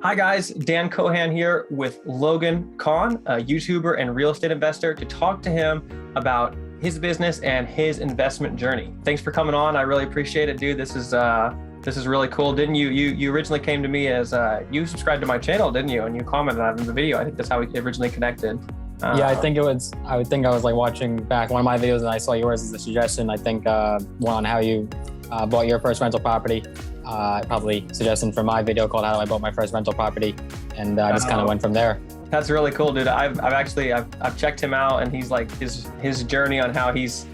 Hi guys, Dan Kohan here with Logan Kohn, a YouTuber and real estate investor, to talk to him about his business and his investment journey. Thanks for coming on. I really appreciate it, dude. This is really cool. Didn't you? You originally came to me as you subscribed to my channel, didn't you? And you commented on the video. I think that's how we originally connected. Yeah, I think I would think I was like watching back one of my videos and I saw yours as a suggestion. I think one on how you bought your first rental property. Probably suggestion for my video called "How I Bought My First Rental Property," and I just kind of went from there. That's really cool, dude. I've checked him out, and he's like his journey on how he's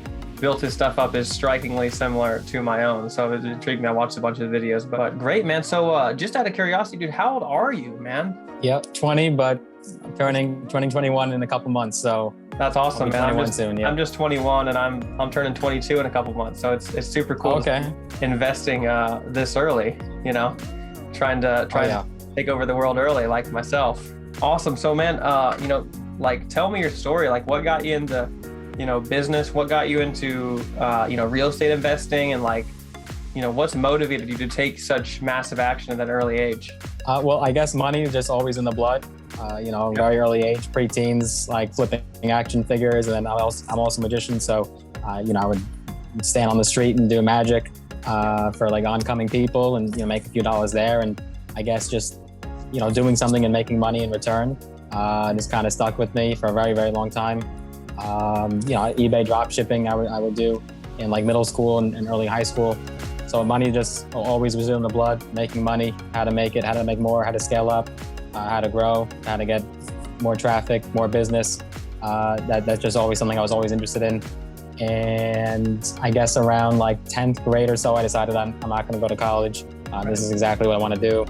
built his stuff up is strikingly similar to my own. So it intrigued me. I watched a bunch of videos, but great, man. So just out of curiosity, dude, how old are you, man? Yep, 20, but I'm turning 21 in a couple months. So that's awesome, man. I'm just 21, and I'm turning 22 in a couple months. So it's super cool. Okay. Investing this early, trying to take over the world early, like myself. Awesome. So, man, tell me your story. Like, what got you into, business? What got you into, real estate investing, and what's motivated you to take such massive action at that early age? Well, I guess money is just always in the blood. Very early age, pre-teens, like flipping action figures, and then I'm also a magician, so I would stand on the street and do magic for like oncoming people, and make a few dollars there, and I guess just doing something and making money in return just kind of stuck with me for a very, very long time. eBay drop shipping I would do in like middle school and early high school. So money just always was in the blood, making money, how to make it, how to make more, how to scale up, how to grow, how to get more traffic, more business. That's just always something I was always interested in. And I guess around like 10th grade or so, I decided I'm not going to go to college. This is exactly what I want to do.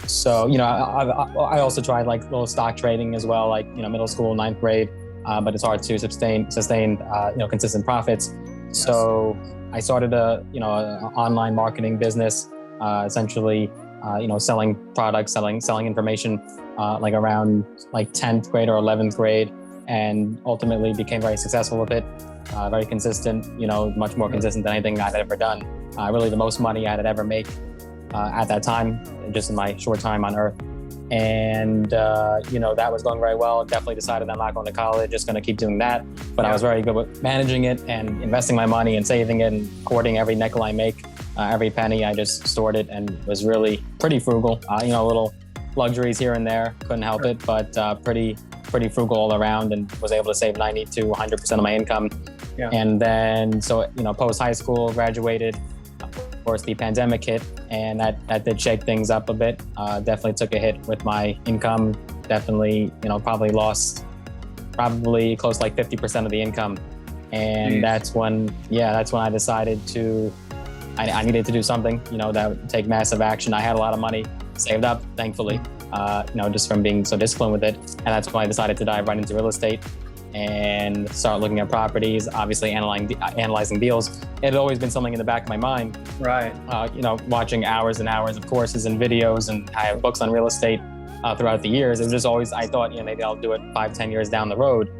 So, I also tried like little stock trading as well, like, middle school, 9th grade, but it's hard to sustain consistent profits. Yes. So I started an online marketing business, essentially, selling products, selling information, like around like 10th grade or 11th grade, and ultimately became very successful with it. Very consistent, much more consistent than anything I'd ever done. Really the most money I'd ever make at that time, just in my short time on earth. And, that was going very well. Definitely decided I'm not going to college, just going to keep doing that. But I was very good with managing it and investing my money and saving it and hoarding every nickel I make. Every penny, I just stored it and was really pretty frugal. Little luxuries here and there, couldn't help it, but pretty frugal all around, and was able to save 90 to 100% of my income. Yeah. And then, post high school, graduated. Of course, the pandemic hit, and that did shake things up a bit. Definitely took a hit with my income. Definitely, probably lost close to like 50% of the income. And that's when I decided I needed to do something, that would take massive action. I had a lot of money saved up, thankfully, just from being so disciplined with it. And that's when I decided to dive right into real estate and start looking at properties, obviously analyzing deals. It had always been something in the back of my mind. Right. Watching hours and hours of courses and videos, and I have books on real estate throughout the years. It was just always, I thought, maybe I'll do it 5-10 years down the road.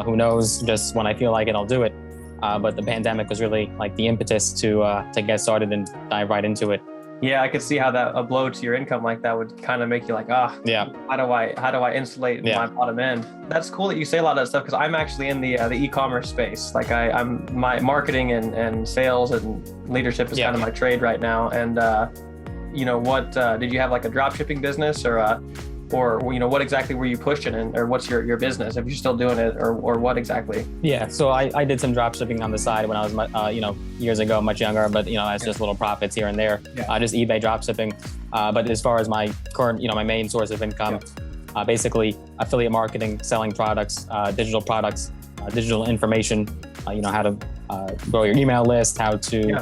Who knows, just when I feel like it, I'll do it. But the pandemic was really like the impetus to get started and dive right into it. Yeah, I could see how a blow to your income like that would kind of make you like, how do I insulate my bottom end? That's cool that you say a lot of that stuff, because I'm actually in the e-commerce space. Like I'm my marketing and sales and leadership is kind of my trade right now. And did you have like a drop shipping business or what exactly were you pushing, or what's your business, if you're still doing it, or what exactly? Yeah, so I did some drop shipping on the side when I was, years ago, much younger, but, as just little profits here and there, just eBay drop shipping. But as far as my current, my main source of income, basically affiliate marketing, selling products, digital information, how to grow your email list, how to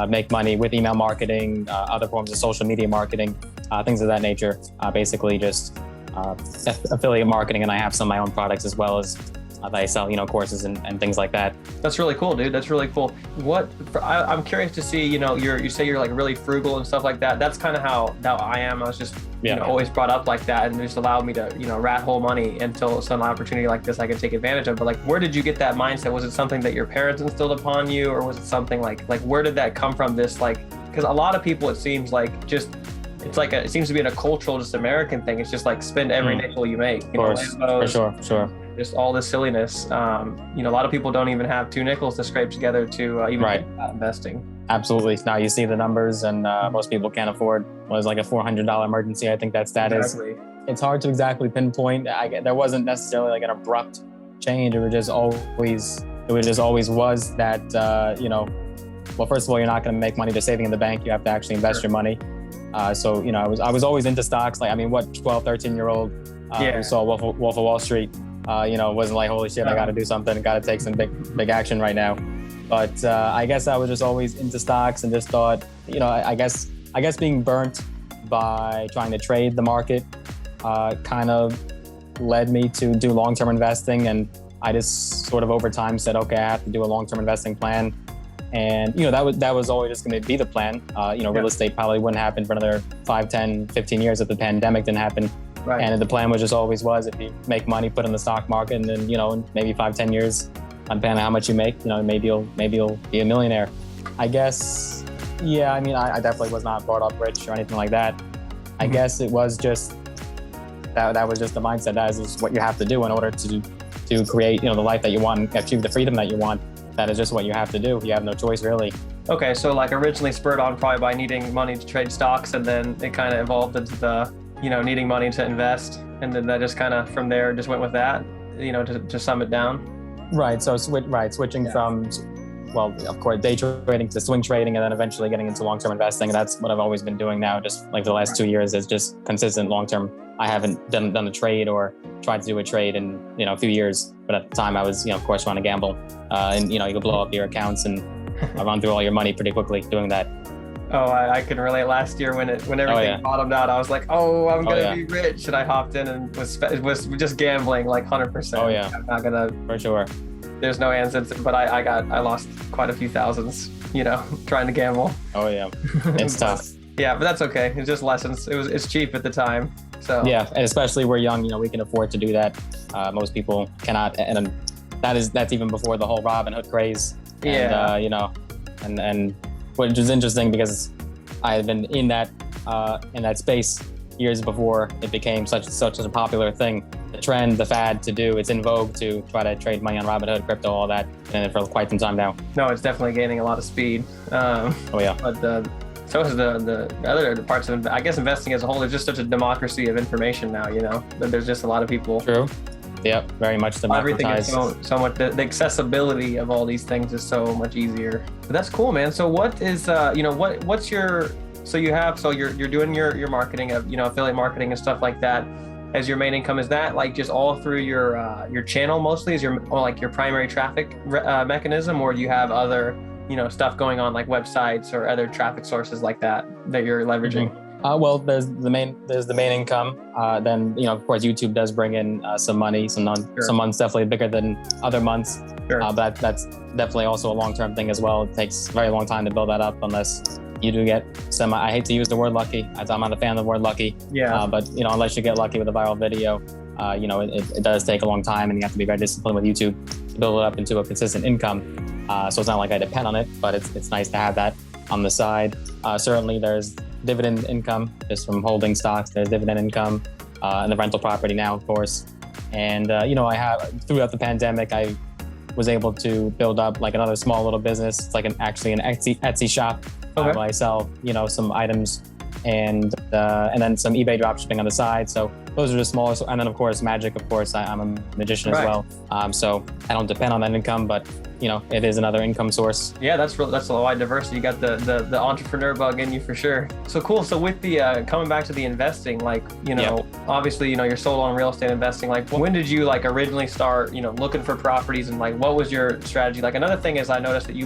make money with email marketing, other forms of social media marketing, things of that nature. Basically just affiliate marketing, and I have some of my own products as well as that I sell, courses and things like that. That's really cool, dude. That's really cool. I'm curious to see, you say you're like really frugal and stuff like that. That's kind of how I am. I was just always brought up like that, and it just allowed me to, rat hole money until some opportunity like this I could take advantage of. But like, where did you get that mindset? Was it something that your parents instilled upon you, or was it something like where did that come from? This because a lot of people, it seems like, just it's like it seems to be a cultural, just American thing. It's just like spend every nickel you make. You know, for sure. Just all this silliness. You know, a lot of people don't even have 2 nickels to scrape together to even think about investing. Absolutely. Now you see the numbers, and most people can't afford what is like a $400 emergency. I think that is. It's hard to exactly pinpoint. There wasn't necessarily like an abrupt change. It was just always was that, you know, well, first of all, you're not going to make money just saving in the bank. You have to actually invest your money. So, you know, I was always into stocks. Like, I mean, what 12, 13-year-old who saw Wolf of Wall Street, you know, wasn't like, holy shit, I got to do something. Got to take some big action right now. But I guess I was just always into stocks and just thought, you know, I guess being burnt by trying to trade the market kind of led me to do long-term investing. And I just sort of over time said, okay, I have to do a long-term investing plan. And, you know, that was always just going to be the plan. You know, real estate probably wouldn't happen for another 5, 10, 15 years if the pandemic didn't happen. Right. And the plan was just always was, if you make money, put in the stock market, and then, you know, maybe 5, 10 years, depending on how much you make, you know, maybe you'll be a millionaire. I guess, yeah, I mean, I definitely was not brought up rich or anything like that. I guess it was just, that was just the mindset. That is what you have to do in order to create, you know, the life that you want and achieve the freedom that you want. That is just what you have to do. You have no choice, really. Okay, so like originally spurred on probably by needing money to trade stocks, and then it kind of evolved into the, you know, needing money to invest, and then that just kind of from there just went with that, you know, to sum it down. Right. So switching from, well, of course, day trading to swing trading, and then eventually getting into long-term investing. And that's what I've always been doing now, just like the last 2 years, is just consistent long-term. I haven't done a trade or tried to do a trade in, you know, a few years. But at the time I was, you know, of course, trying to gamble. And, you know, you could blow up your accounts and run through all your money pretty quickly doing that. Oh, I can relate. Last year when everything bottomed out, I was like, oh, I'm going to be rich. And I hopped in and was just gambling like 100%. Oh, yeah. I'm not going to. For sure. There's no answer, but I lost quite a few thousands, you know, trying to gamble. Oh, yeah. It's tough. Yeah, but that's okay. It's just lessons. It's cheap at the time. So yeah, and especially we're young, you know, we can afford to do that. Most people cannot, and that's even before the whole Robinhood craze. And, you know, and which is interesting because I had been in that space years before it became such a popular thing. The trend, the fad to do, it's in vogue to try to trade money on Robinhood, crypto, all that, and for quite some time now. No, it's definitely gaining a lot of speed. Oh yeah. But so is the other parts of, I guess, investing as a whole. There's just such a democracy of information now, you know, that there's just a lot of people. True. Yep, very much democratized. Everything is so much, the accessibility of all these things is so much easier. But that's cool, man. So what is, you know, what's your, so you're doing your marketing of, you know, affiliate marketing and stuff like that as your main income. Is that like just all through your channel mostly, is your primary traffic mechanism, or do you have other, you know, stuff going on like websites or other traffic sources like that you're leveraging? Well, there's the main income. Then, you know, of course, YouTube does bring in some money. Some months definitely bigger than other months. Sure. But that's definitely also a long-term thing as well. It takes a very long time to build that up unless you do get some. I hate to use the word lucky. I'm not a fan of the word lucky. Yeah. But, you know, unless you get lucky with a viral video, you know, it does take a long time, and you have to be very disciplined with YouTube to build it up into a consistent income. So it's not like I depend on it, but it's nice to have that on the side. Certainly there's dividend income just from holding stocks. There's dividend income and the rental property now, of course. And, you know, I have, throughout the pandemic, I was able to build up like another small little business. It's like actually an Etsy shop where I sell, you know, some items and then some eBay dropshipping on the side. So those are the smallest. And then, of course, magic, of course, I'm a magician as well. So I don't depend on that income, but, you know, it is another income source. Yeah, that's a wide diversity. You got the entrepreneur bug in you for sure. So cool. So with the coming back to the investing, like, you know, obviously, you know, you're sold on real estate investing. Like, when did you like originally start, you know, looking for properties, and like what was your strategy? Like, another thing is I noticed that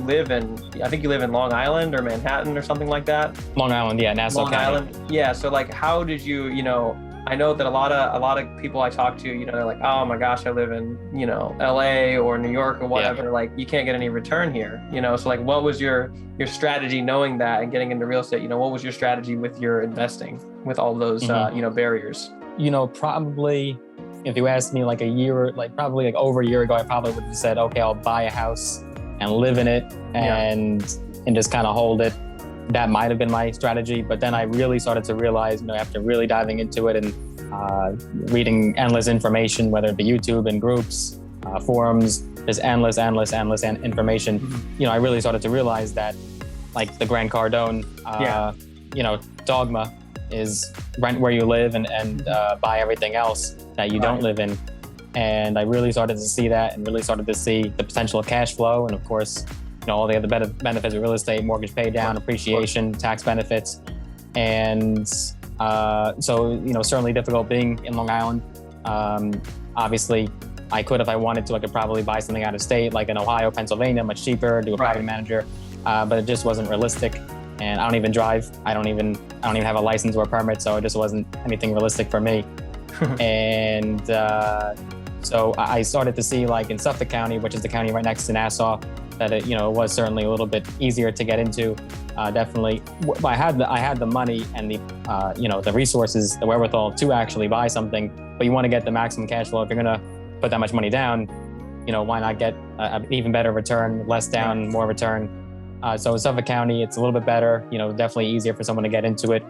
I think you live in Long Island or Manhattan or something like that. Long Island, yeah, Nassau County. Long Island, yeah. So like, how did you, you know? I know that a lot of people I talk to, you know, they're like, oh my gosh, I live in, you know, LA or New York or whatever. Yeah. Like, you can't get any return here, you know? So like, what was your strategy knowing that and getting into real estate? You know, what was your strategy with your investing with all those, you know, barriers? You know, probably if you asked me like probably like over a year ago, I probably would have said, okay, I'll buy a house and live in it and just kind of hold it that might have been my strategy. But then I really started to realize, after really diving into it and reading endless information, whether it be YouTube and groups, forums, there's endless information. I really started to realize that, like the Grant Cardone, dogma is rent where you live and buy everything else that you don't live in. And I really started to see that, and really started to see the potential of cash flow, and of course, all the other benefits of real estate: mortgage pay down, appreciation, tax benefits. And so certainly difficult being in Long Island. Obviously, I could, if I wanted to, I could probably buy something out of state, like in Ohio, Pennsylvania, much cheaper, do a private manager, but it just wasn't realistic. And I don't even drive. I don't even have a license or a permit, so it just wasn't anything realistic for me. And so I started to see, like in Suffolk County, which is the county right next to Nassau, that it was certainly a little bit easier to get into. Definitely, I had the money and the resources, the wherewithal to actually buy something. But you want to get the maximum cash flow. If you're gonna put that much money down, why not get an even better return, less down, more return? So in Suffolk County, it's a little bit better. Definitely easier for someone to get into it.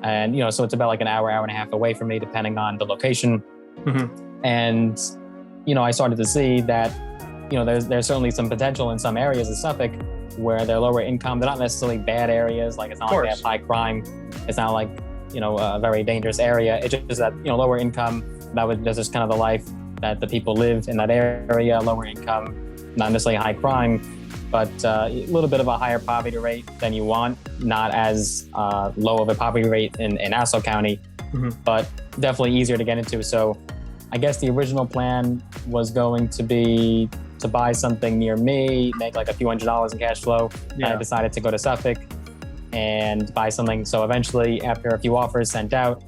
And so it's about like an hour and a half away from me, depending on the location. And I started to see that there's certainly some potential in some areas of Suffolk where they're lower income. They're not necessarily bad areas. Like, it's not like they have high crime. It's not like a very dangerous area. It's just that lower income. That's just kind of the life that the people live in that area. Lower income, not necessarily high crime, but a little bit of a higher poverty rate than you want. Not as low of a poverty rate in Nassau County, but definitely easier to get into. So I guess the original plan was going to be to buy something near me, make like a few $100s in cash flow. I decided to go to Suffolk and buy something. So eventually, after a few offers sent out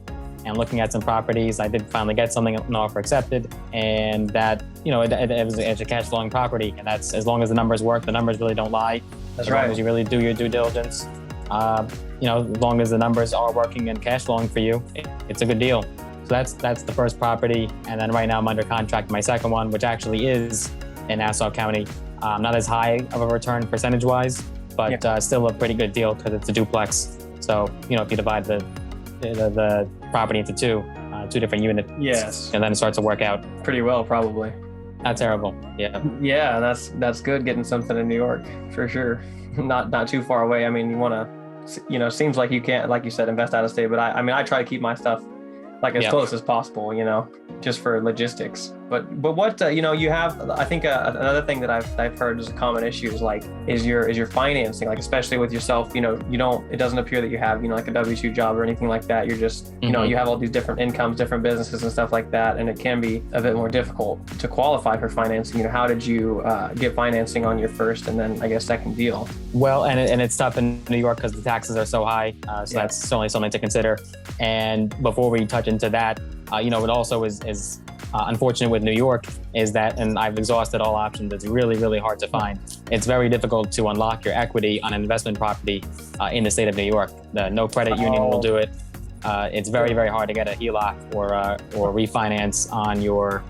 and looking at some properties, I did finally get something, an offer accepted. And that, it's a cash flowing property. And that's, as long as the numbers work, the numbers really don't lie. As long as you really do your due diligence, as long as the numbers are working and cash flowing for you, it's a good deal. So that's the first property. And then right now I'm under contract my second one, which actually is in Nassau County. Not as high of a return percentage wise, but still a pretty good deal because it's a duplex. So, if you divide the property into two different units, and then it starts to work out pretty well, probably. Not terrible. Yeah, that's good, getting something in New York for sure. Not too far away. I mean, you want to, seems like you can't, like you said, invest out of state, but I try to keep my stuff like as close as possible, just for logistics. But what you have, I think another thing that I've heard is a common issue is your financing, like especially with yourself. It doesn't appear that you have like a W-2 job or anything like that. You're just you have all these different incomes, different businesses and stuff like that, and it can be a bit more difficult to qualify for financing. How did you get financing on your first and then I guess second deal? Well, and it's tough in New York because the taxes are so high. So that's certainly something to consider. And before we touch into that, it also is unfortunate with New York is that, and I've exhausted all options, it's really, really hard to find. It's very difficult to unlock your equity on an investment property in the state of New York. The no credit union will do it. It's very, very hard to get a HELOC or refinance on your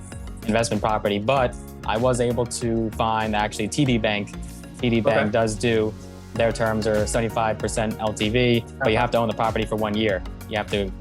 investment property. But I was able to find actually TD Bank. TD Bank does do, their terms are 75% LTV, but you have to own the property for 1 year. You have to,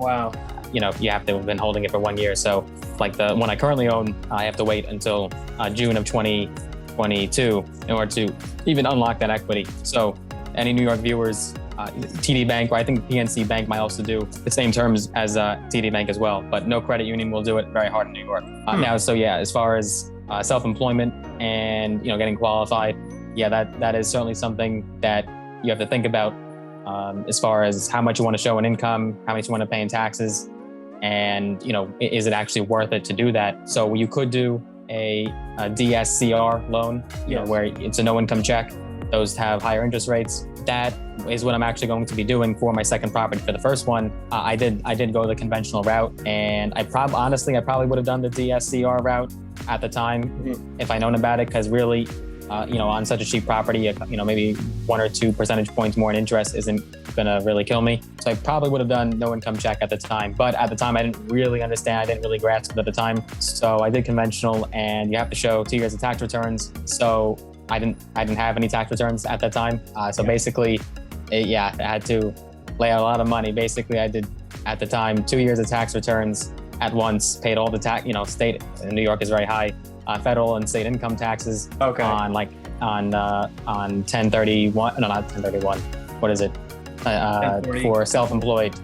you have to have been holding it for 1 year. So like the one I currently own, I have to wait until June of 2022 in order to even unlock that equity. So any New York viewers, TD Bank, or I think PNC Bank might also do the same terms as TD Bank as well, but no credit union will do it. Very hard in New York. Now, so as far as self-employment and getting qualified, that is certainly something that you have to think about as far as how much you want to show in income, how much you want to pay in taxes, and is it actually worth it to do that? So you could do a DSCR loan, where it's a no income check. Those have higher interest rates. That is what I'm actually going to be doing for my second property. For the first one, I did go the conventional route, and I probably would have done the DSCR route at the time if I known about it, because really, on such a cheap property, maybe 1 or 2 percentage points more in interest isn't gonna really kill me. So I probably would have done no income check at the time. But at the time, I didn't really understand. I didn't really grasp it at the time. So I did conventional, and you have to show 2 years of tax returns. So I didn't have any tax returns at that time. So basically, I had to lay out a lot of money. Basically, I did at the time 2 years of tax returns at once, paid all the tax, state in New York is very high, federal and state income taxes on 1031, no, not 1031. What is it? For self-employed.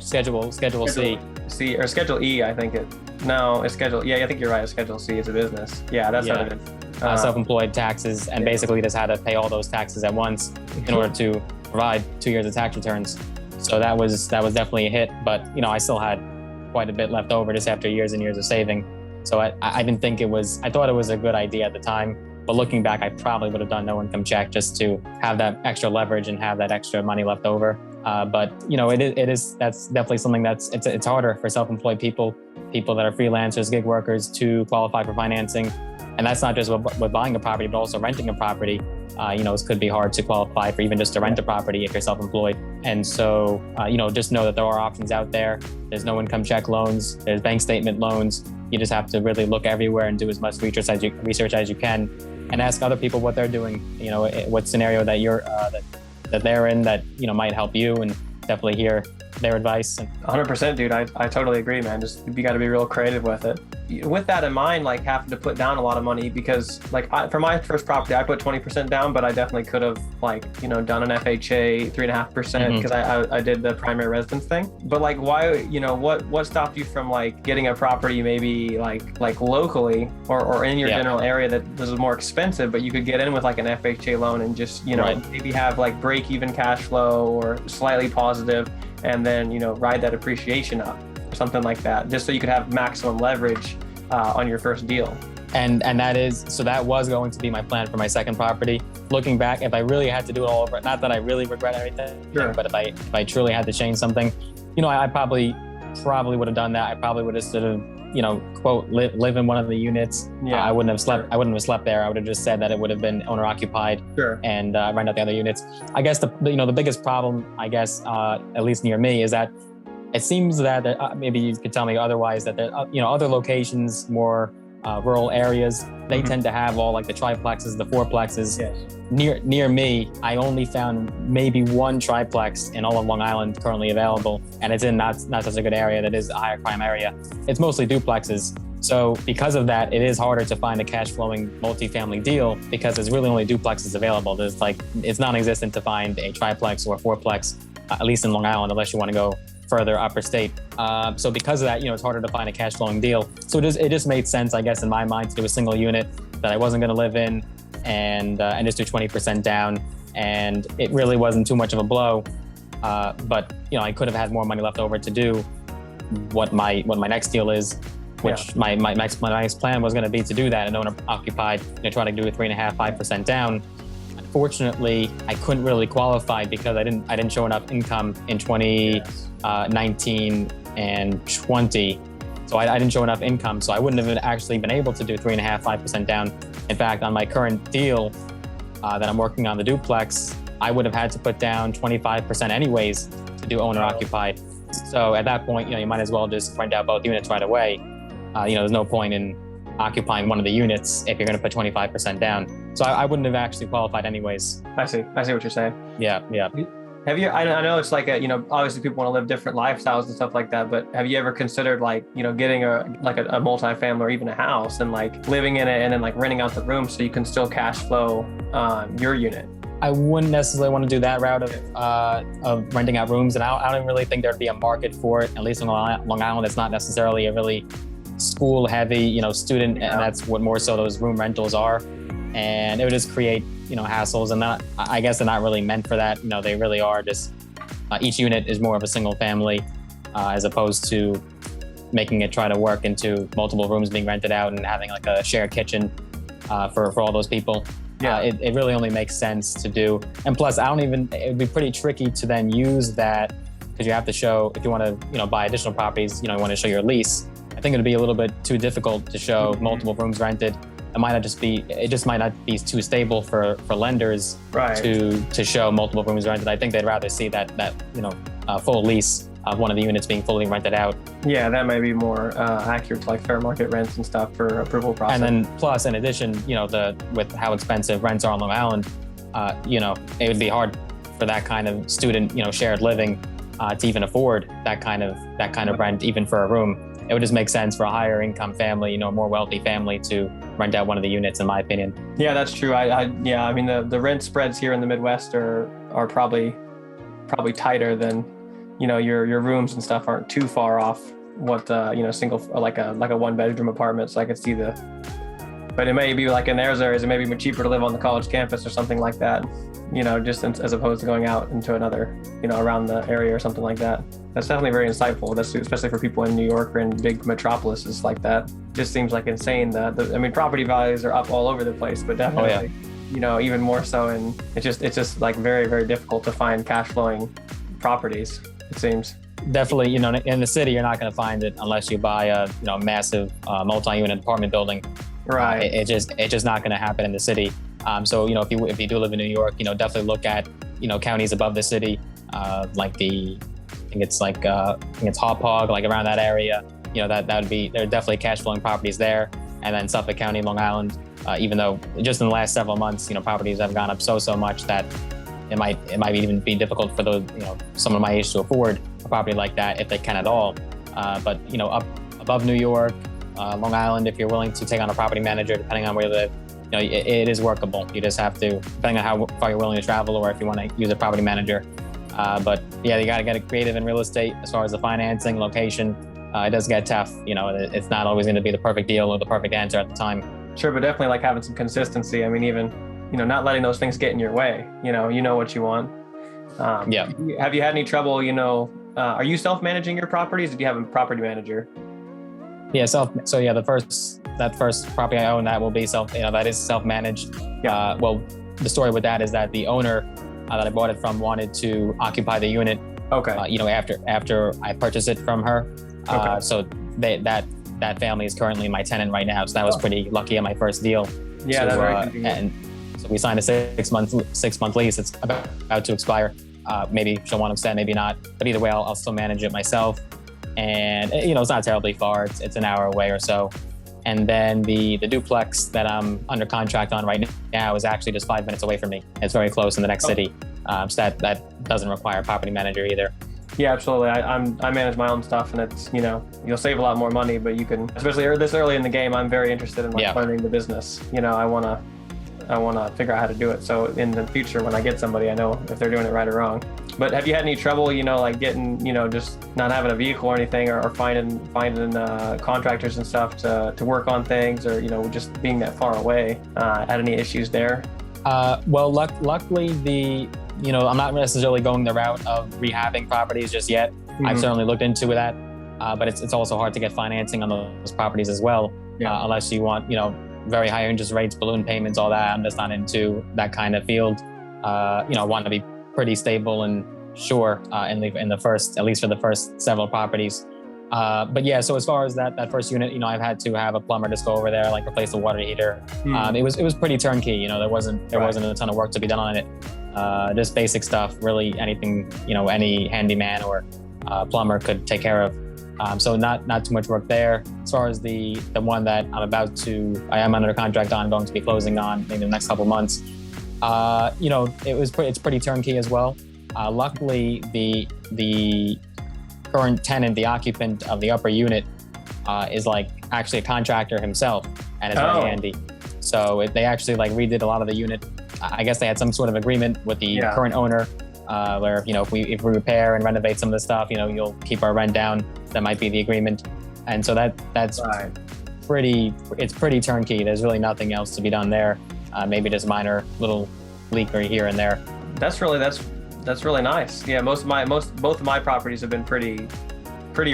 Schedule C. C or Schedule E, I think it. No, it's Schedule. Yeah, I think you're right. It's Schedule C. It's a business. Yeah, that's what it is. Self-employed taxes, and basically just had to pay all those taxes at once in order to provide 2 years of tax returns. So that was definitely a hit. But I still had quite a bit left over just after years and years of saving. So I didn't think it was. I thought it was a good idea at the time. But looking back, I probably would have done no income check just to have that extra leverage and have that extra money left over. But that's definitely something it's harder for self-employed people that are freelancers, gig workers to qualify for financing. And that's not just with buying a property, but also renting a property. It could be hard to qualify for even just to rent a property if you're self-employed. And so, just know that there are options out there. There's no income check loans. There's bank statement loans. You just have to really look everywhere and do as much research as you can, and ask other people what they're doing. What scenario that you're that they're in that might help you, and definitely hear their advice. 100%, dude. I totally agree, man. Just you got to be real creative with it. With that in mind, like having to put down a lot of money, because for my first property, I put 20% down, but I definitely could have done an FHA 3.5% because I did the primary residence thing. But why, what stopped you from getting a property maybe like locally or in your general area that was more expensive, but you could get in with an FHA loan and just, maybe have break even cash flow or slightly positive, and then, ride that appreciation up or something like that, just so you could have maximum leverage on your first deal. And that was going to be my plan for my second property. Looking back, if I really had to do it all over, not that I really regret everything, but if I truly had to change something, I probably would have done that. I probably would have sort of, quote, live in one of the units. I wouldn't have slept there. I would have just said that it would have been owner occupied and rent out the other units. I guess the biggest problem, at least near me, is that it seems that maybe you could tell me otherwise, that there, other locations, more rural areas, they tend to have all the triplexes, the fourplexes. Yes. Near me, I only found maybe one triplex in all of Long Island currently available, and it's in not such a good area. That is a higher crime area. It's mostly duplexes. So because of that, it is harder to find a cash flowing multifamily deal, because there's really only duplexes available. There's it's non-existent to find a triplex or a fourplex, at least in Long Island, unless you want to go further upper state. So because of that, it's harder to find a cash flowing deal. So it just made sense, I guess, in my mind, to do a single unit that I wasn't going to live in, and just do 20% down. And it really wasn't too much of a blow. But I could have had more money left over to do what my next deal is, which my next plan was going to be to do that and owner occupied, try to do a 3.5% down. Unfortunately, I couldn't really qualify because I didn't show enough income in 2019 and 20. So I didn't show enough income, so I wouldn't have actually been able to do 3.5%, 5% down. In fact, on my current deal that I'm working on, the duplex, I would have had to put down 25% anyways to do owner occupied. So at that point, you might as well just rent out both units right away. There's no point in occupying one of the units if you're going to put 25% down. So I wouldn't have actually qualified anyways. I see what you're saying. Yeah. Have you? I know it's obviously people want to live different lifestyles and stuff like that. But have you ever considered getting a multifamily or even a house and living in it and then renting out the room so you can still cash flow your unit? I wouldn't necessarily want to do that route of renting out rooms, and I don't really think there'd be a market for it. At least on Long Island, it's not necessarily a really school heavy, student, and that's what more so those room rentals are. And it would just create, hassles, and I guess they're not really meant for that. They really are just, each unit is more of a single family, as opposed to making it try to work into multiple rooms being rented out and having a shared kitchen for all those people. Yeah. It really only makes sense to do. And plus, it would be pretty tricky to then use that, because you have to show, if you want to, buy additional properties, you want to show your lease. I think it'd be a little bit too difficult to show multiple rooms rented. It just might not be too stable for lenders to show multiple rooms rented. I think they'd rather see that full lease of one of the units being fully rented out. Yeah, that may be more accurate to fair market rents and stuff for approval process. And then plus, in addition, with how expensive rents are on Long Island, it would be hard for that kind of student, shared living, to even afford that kind of rent, even for a room. It would just make sense for a higher income family, a more wealthy family, to rent out one of the units, in my opinion. Yeah, that's true. I mean, the rent spreads here in the Midwest are probably tighter than, your rooms and stuff aren't too far off what single, like a 1-bedroom apartment. So I could see but it may be like in those areas, it may be cheaper to live on the college campus or something like that, just as opposed to going out into another, around the area or something like that. That's definitely very insightful. That's especially for people in New York or in big metropolises like that. Just seems like insane that property values are up all over the place, but definitely, even more so. And it's just like very, very difficult to find cash flowing properties, it seems. Definitely, in the city, you're not going to find it unless you buy a massive multi-unit apartment building. Right. It's just not going to happen in the city. So if you do live in New York, definitely look at counties above the city, like I think it's Hauppauge, like around that area. There are definitely cash flowing properties there. And then Suffolk County, Long Island, even though just in the last several months, properties have gone up so much that it might even be difficult for those, someone my age to afford a property like that if they can at all. But up above New York, Long Island, if you're willing to take on a property manager, depending on where you live, it is workable. You just have to, depending on how far you're willing to travel or if you want to use a property manager. But yeah, you got to get creative in real estate as far as the financing, location. It does get tough. It's not always going to be the perfect deal or the perfect answer at the time. Sure, but definitely like having some consistency. I mean, even, not letting those things get in your way. You know what you want. Yeah. Have you had any trouble, are you self-managing your properties? Or do you have a property manager? Yeah, that first property I own, that will be that is self-managed. Yeah. Well, the story with that is that the owner that I bought it from wanted to occupy the unit. Okay. After I purchased it from her. Okay. So that family is currently my tenant right now. So that was pretty lucky on my first deal. Yeah, that's very convenient. And so we signed a 6-month lease. It's about to expire. Maybe she'll want to extend, maybe not. But either way, I'll still manage it myself. And it's not terribly far. It's an hour away or so. And then the duplex that I'm under contract on right now is actually just 5 minutes away from me. It's very close in the next city. So that doesn't require a property manager either. Yeah, absolutely. I manage my own stuff, and it's, you'll save a lot more money, but you can, especially this early in the game, I'm very interested in learning the business. I want to figure out how to do it. So in the future, when I get somebody, I know if they're doing it right or wrong. But have you had any trouble, like getting, just not having a vehicle or anything, or finding contractors and stuff to work on things, or, just being that far away? Had any issues there? Well, luckily I'm not necessarily going the route of rehabbing properties just yet. Mm-hmm. I've certainly looked into that, but it's also hard to get financing on those properties as well, unless you want, very high interest rates, balloon payments, all that. I'm just not into that kind of field. I want to be pretty stable and sure in the first, at least for the first several properties. But yeah, so as far as that first unit, I've had to have a plumber just go over there, like replace the water heater. It was pretty turnkey. There wasn't a ton of work to be done on it. Just basic stuff, really anything, any handyman or plumber could take care of. So not too much work there. As far as the one that I am under contract on, going to be closing on maybe the next couple of months. It's pretty turnkey as well. Luckily, the current tenant, the occupant of the upper unit, is like actually a contractor himself, and it's very handy. So they actually redid a lot of the unit. I guess they had some sort of agreement with the current owner, where if we repair and renovate some of the stuff, you'll keep our rent down. That might be the agreement, and so that's right. It's pretty turnkey. There's really nothing else to be done there. Maybe just minor little leak or here and there. That's really nice. Yeah, both of my properties have been pretty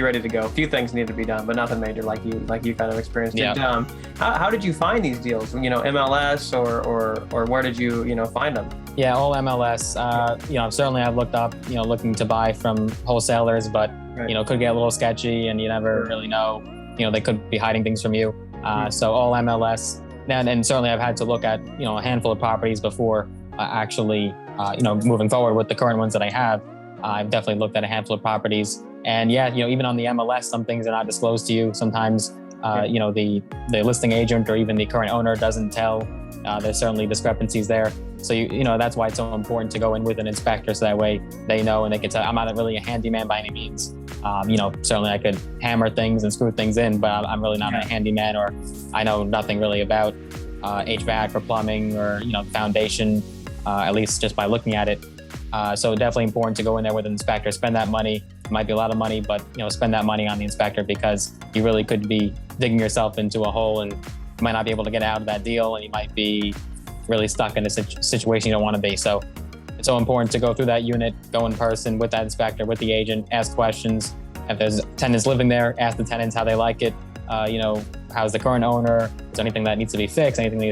ready to go. A few things need to be done, but nothing major like you kind of experienced. Yeah. How did you find these deals? MLS or where did you find them? Yeah, all MLS. Certainly I've looked up, looking to buy from wholesalers, but could get a little sketchy, and you never really know. They could be hiding things from you. So all MLS. And certainly I've had to look at a handful of properties before actually moving forward with the current ones that I have. I've definitely looked at a handful of properties. And even on the MLS, some things are not disclosed to you. Sometimes, the listing agent or even the current owner doesn't tell. There's certainly discrepancies there. So that's why it's so important to go in with an inspector, so that way they know and they can tell. I'm not really a handyman by any means. Certainly I could hammer things and screw things in, but I'm really not a handyman, or I know nothing really about HVAC or plumbing or foundation, at least just by looking at it. So definitely important to go in there with an inspector, spend that money. It might be a lot of money, but spend that money on the inspector, because you really could be digging yourself into a hole and you might not be able to get out of that deal, and you might be really stuck in a situation you don't want to be. So it's so important to go through that unit, go in person with that inspector, with the agent, ask questions. If there's tenants living there, ask the tenants how they like it. How's the current owner? Is there anything that needs to be fixed? Anything that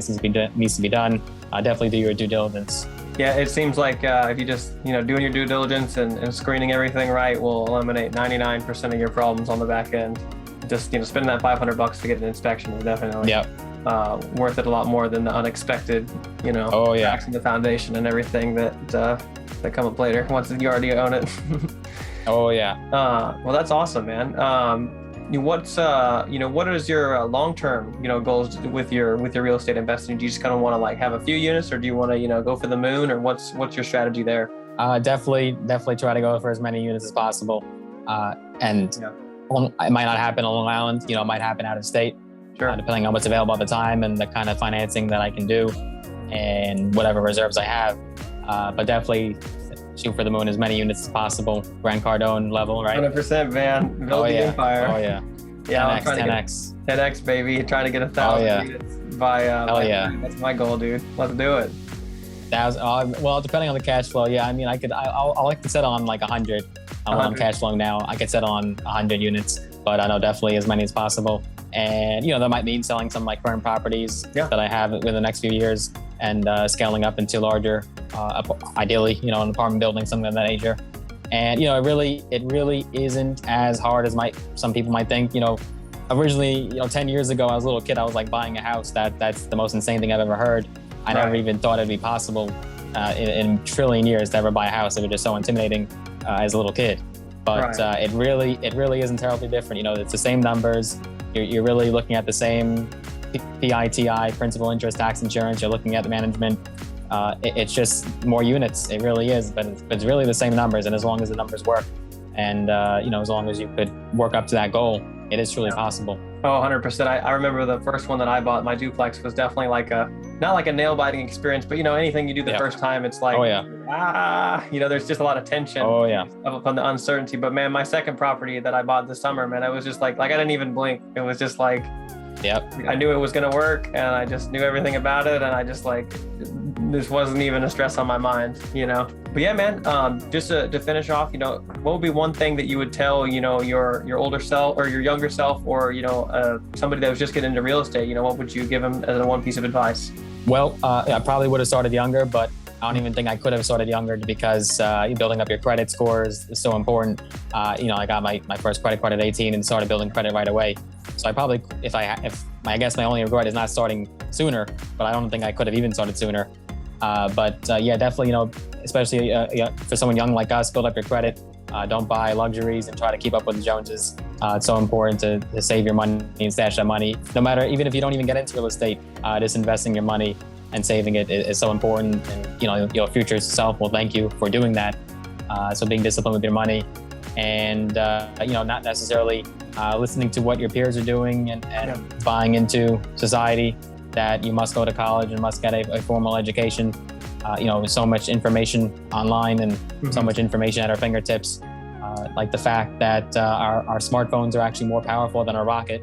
needs to be done? Definitely do your due diligence. Yeah, it seems like if you just doing your due diligence and screening everything right will eliminate 99% of your problems on the back end. Just spending that $500 to get an inspection is definitely worth it a lot more than the unexpected cracks in the foundation and everything that come up later once you already own it. Well, that's awesome, man. What is your long-term goals with your real estate investing? Do you just kind of want to have a few units, or do you want to go for the moon, or what's your strategy there? Definitely try to go for as many units as possible. It might not happen on Long Island, it might happen out of state, depending on what's available at the time and the kind of financing that I can do and whatever reserves I have. But definitely shoot for the moon, as many units as possible. Grant Cardone level, right? 100%, man. Build the empire. Oh yeah. 10x, baby. Trying to get 1,000 units by that's my goal, dude. Let's do it. Well, depending on the cash flow, I like to set on 100. I'm cash flowing now. I could set on 100 units, but I know definitely as many as possible. And that might mean selling some of my current properties that I have within the next few years, and scaling up into larger, ideally, an apartment building, something of that nature. And it really isn't as hard as some people might think. Originally, 10 years ago, I was a little kid. I was buying a house. That's the most insane thing I've ever heard. I never even thought it'd be possible in a trillion years to ever buy a house. It was just so intimidating as a little kid. But it really isn't terribly different. It's the same numbers. You're really looking at the same PITI, principal, interest, tax, insurance. You're looking at the management. It's just more units. It really is, but it's really the same numbers. And as long as the numbers work, and as long as you could work up to that goal, it is truly possible. Oh, 100%. I remember the first one that I bought, my duplex, was definitely not like a nail biting experience, but anything you do the first time, it's there's just a lot of tension. Upon the uncertainty. But man, my second property that I bought this summer, man, I was just I didn't even blink. It was just I knew it was going to work, and I just knew everything about it, and I just this wasn't even a stress on my mind, But yeah, man, just to finish off, what would be one thing that you would tell, your older self or your younger self, or, somebody that was just getting into real estate, what would you give them as one piece of advice? Well, I probably would have started younger, but I don't even think I could have started younger, because building up your credit scores is so important. I got my first credit card at 18 and started building credit right away. So I probably, I guess my only regret is not starting sooner, but I don't think I could have even started sooner. Definitely, especially for someone young like us, build up your credit. Don't buy luxuries and try to keep up with the Joneses. It's so important to save your money and stash that money. No matter, even if you don't even get into real estate, just investing your money and saving it is so important. And your future self will thank you for doing that. So being disciplined with your money, and not necessarily listening to what your peers are doing and buying into society that you must go to college and must get a formal education. So much information online and so much information at our fingertips. Like the fact that our smartphones are actually more powerful than a rocket.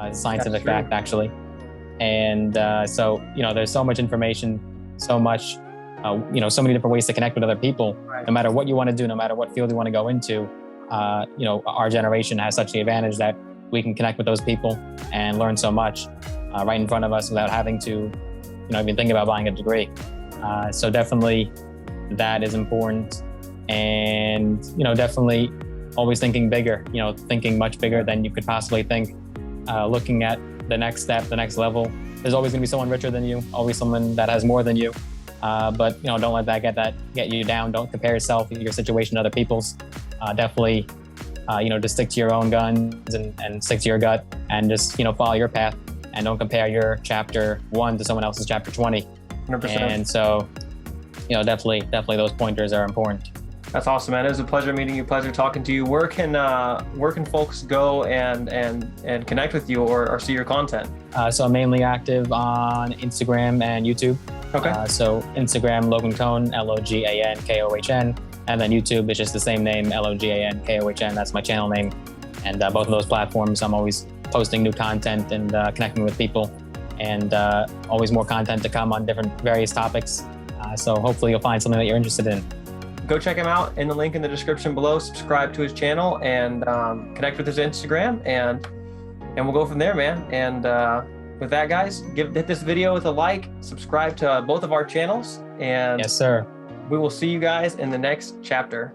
It's a scientific fact, actually. And so there's so much information, so much, so many different ways to connect with other people. No matter what you want to do, no matter what field you want to go into, our generation has such the advantage that we can connect with those people and learn so much right in front of us without having to, even think about buying a degree. So definitely that is important. And, definitely always thinking bigger, thinking much bigger than you could possibly think, looking at the next step, the next level. There's always going to be someone richer than you, always someone that has more than you. But, don't let that get you down. Don't compare yourself, your situation to other people's. Definitely, just stick to your own guns and stick to your gut, and just, follow your path, and don't compare your chapter 1 to someone else's chapter 20. 100%. And so, definitely those pointers are important. That's awesome, man. It was a pleasure meeting you. Pleasure talking to you. Where can folks go and connect with you or see your content? So I'm mainly active on Instagram and YouTube. Okay. So Instagram, Logan Kohn, LOGANKOHN, and then YouTube, it's just the same name, LOGANKOHN. That's my channel name. And both of those platforms, I'm always posting new content and connecting with people, and always more content to come on different various topics. So hopefully you'll find something that you're interested in. Go check him out in the link in the description below. Subscribe to his channel and connect with his Instagram, and we'll go from there, man. And with that, guys, hit this video with a like, subscribe to both of our channels, and yes, sir. We will see you guys in the next chapter.